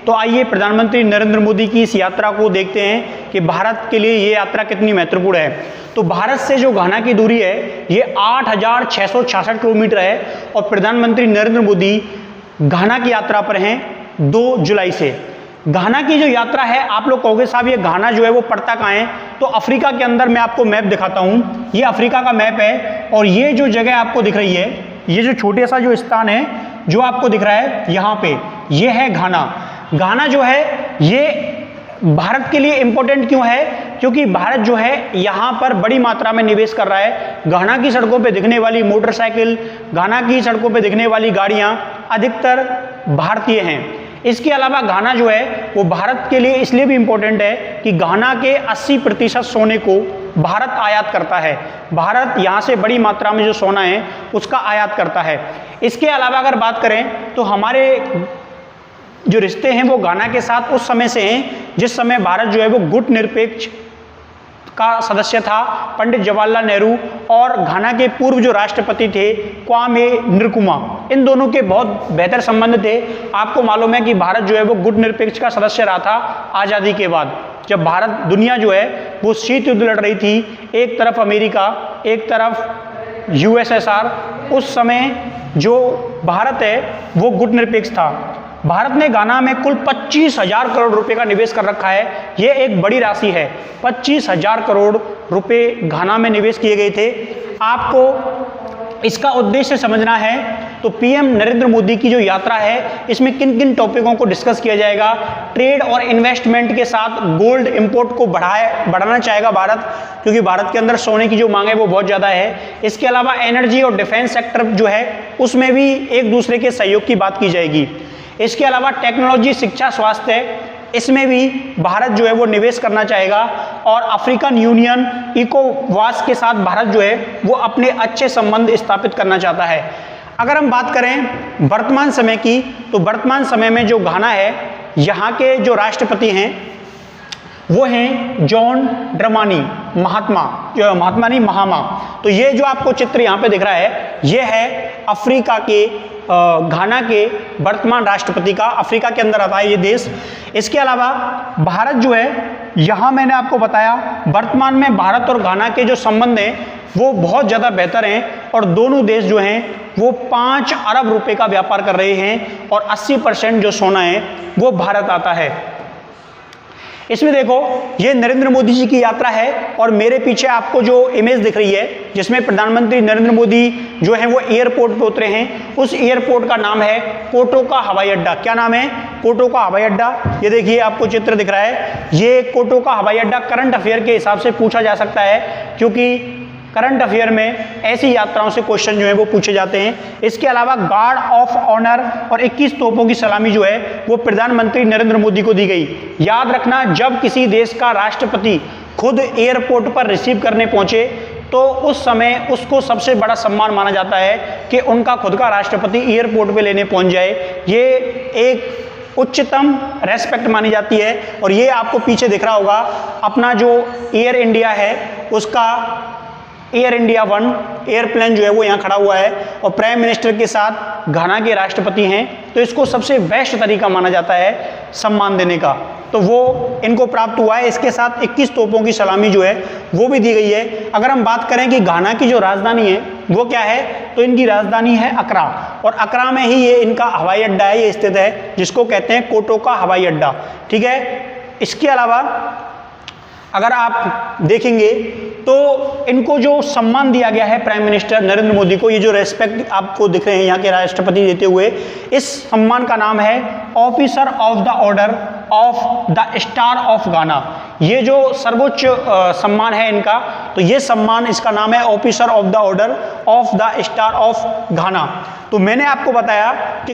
तो आइए प्रधानमंत्री नरेंद्र मोदी की इस यात्रा को देखते हैं कि भारत के लिए ये यात्रा कितनी महत्वपूर्ण है। तो भारत से जो घाना की दूरी है ये 8,666 किलोमीटर है और प्रधानमंत्री नरेंद्र मोदी घाना की यात्रा पर हैं 2 जुलाई से। घाना की जो यात्रा है, आप लोग कहोगे साहब ये घाना जो है वो पड़ता कहाँ है, तो अफ्रीका के अंदर मैं आपको मैप दिखाता हूँ। ये अफ्रीका का मैप है और ये जो जगह आपको दिख रही है, ये जो छोटे सा जो स्थान है जो आपको दिख रहा है यहाँ पे, ये है घाना। घाना जो है ये भारत के लिए इंपॉर्टेंट क्यों है, क्योंकि भारत जो है यहाँ पर बड़ी मात्रा में निवेश कर रहा है। घाना की सड़कों पे दिखने वाली मोटरसाइकिल, घाना की सड़कों पे दिखने वाली गाड़ियाँ अधिकतर भारतीय हैं। इसके अलावा घाना जो है वो भारत के लिए इसलिए भी इंपॉर्टेंट है कि घाना के 80% सोने को भारत आयात करता है। भारत यहाँ से बड़ी मात्रा में जो सोना है उसका आयात करता है। इसके अलावा अगर बात करें तो हमारे जो रिश्ते हैं वो घाना के साथ उस समय से हैं जिस समय भारत जो है वो गुट निरपेक्ष का सदस्य था। पंडित जवाहरलाल नेहरू और घाना के पूर्व जो राष्ट्रपति थे क्वामे नक्रुमा, इन दोनों के बहुत बेहतर संबंध थे। आपको मालूम है कि भारत जो है वो गुट निरपेक्ष का सदस्य रहा था आज़ादी के बाद, जब भारत दुनिया जो है वो शीत युद्ध लड़ रही थी, एक तरफ अमेरिका एक तरफ यूएसएसआर। उस समय जो भारत है वो गुट निरपेक्ष था। भारत ने घाना में कुल 25,000 करोड़ रुपए का निवेश कर रखा है। ये एक बड़ी राशि है, 25,000 करोड़ रुपए घाना में निवेश किए गए थे। आपको इसका उद्देश्य समझना है तो पीएम नरेंद्र मोदी की जो यात्रा है इसमें किन किन टॉपिकों को डिस्कस किया जाएगा। ट्रेड और इन्वेस्टमेंट के साथ गोल्ड इंपोर्ट को बढ़ाना चाहेगा भारत, क्योंकि भारत के अंदर सोने की जो मांग है वो बहुत ज़्यादा है। इसके अलावा एनर्जी और डिफेंस सेक्टर जो है उसमें भी एक दूसरे के सहयोग की बात की जाएगी। इसके अलावा टेक्नोलॉजी, शिक्षा, स्वास्थ्य, इसमें भी भारत जो है वो निवेश करना चाहेगा। और अफ्रीकन यूनियन, इकोवास के साथ भारत जो है वो अपने अच्छे संबंध स्थापित करना चाहता है। अगर हम बात करें वर्तमान समय की, तो वर्तमान समय में जो घाना है यहाँ के जो राष्ट्रपति हैं वो हैं जॉन ड्रमानी महामा। तो ये जो आपको चित्र यहाँ पे दिख रहा है ये है अफ्रीका के घाना के वर्तमान राष्ट्रपति का। अफ्रीका के अंदर आता है ये देश। इसके अलावा भारत जो है, यहाँ मैंने आपको बताया वर्तमान में भारत और घाना के जो संबंध हैं वो बहुत ज़्यादा बेहतर हैं और दोनों देश जो हैं वो 5 अरब रुपए का व्यापार कर रहे हैं और 80% जो सोना है वो भारत आता है। इसमें देखो ये नरेंद्र मोदी जी की यात्रा है और मेरे पीछे आपको जो इमेज दिख रही है जिसमें प्रधानमंत्री नरेंद्र मोदी जो है वो एयरपोर्ट पे उतरे हैं, उस एयरपोर्ट का नाम है कोटोका हवाई अड्डा। क्या नाम है? कोटोका हवाई अड्डा। ये देखिए आपको चित्र दिख रहा है, ये कोटोका हवाई अड्डा करंट अफेयर के हिसाब से पूछा जा सकता है, क्योंकि करंट अफेयर में ऐसी यात्राओं से क्वेश्चन जो है वो पूछे जाते हैं। इसके अलावा गार्ड ऑफ ऑनर और 21 तोपों की सलामी जो है वो प्रधानमंत्री नरेंद्र मोदी को दी गई। याद रखना, जब किसी देश का राष्ट्रपति खुद एयरपोर्ट पर रिसीव करने पहुंचे तो उस समय उसको सबसे बड़ा सम्मान माना जाता है कि उनका खुद का राष्ट्रपति एयरपोर्ट पे लेने पहुंच जाए। ये एक उच्चतम रेस्पेक्ट मानी जाती है। और ये आपको पीछे दिख रहा होगा अपना जो एयर इंडिया है उसका एयर इंडिया 1 एयरप्लेन जो है वो यहाँ खड़ा हुआ है और प्राइम मिनिस्टर के साथ घाना के राष्ट्रपति हैं, तो इसको सबसे बेस्ट तरीका माना जाता है सम्मान देने का, तो वो इनको प्राप्त हुआ है। इसके साथ 21 तोपों की सलामी जो है वो भी दी गई है। अगर हम बात करें कि घाना की जो राजधानी है वो क्या है, तो इनकी राजधानी है अकरा और अकरा में ही ये इनका हवाई अड्डा है, ये स्थित है, जिसको कहते हैं कोटोका हवाई अड्डा। ठीक है। इसके अलावा अगर आप देखेंगे तो इनको जो सम्मान दिया गया है प्राइम मिनिस्टर नरेंद्र मोदी को, ये जो रेस्पेक्ट आपको दिख रहे हैं यहाँ के राष्ट्रपति देते हुए, इस सम्मान का नाम है officer of the order of the star of घाना। ये जो सर्वोच्च सम्मान है इनका, तो ये सम्मान, इसका नाम है officer of the order of the star of घाना। तो मैंने आपको बताया कि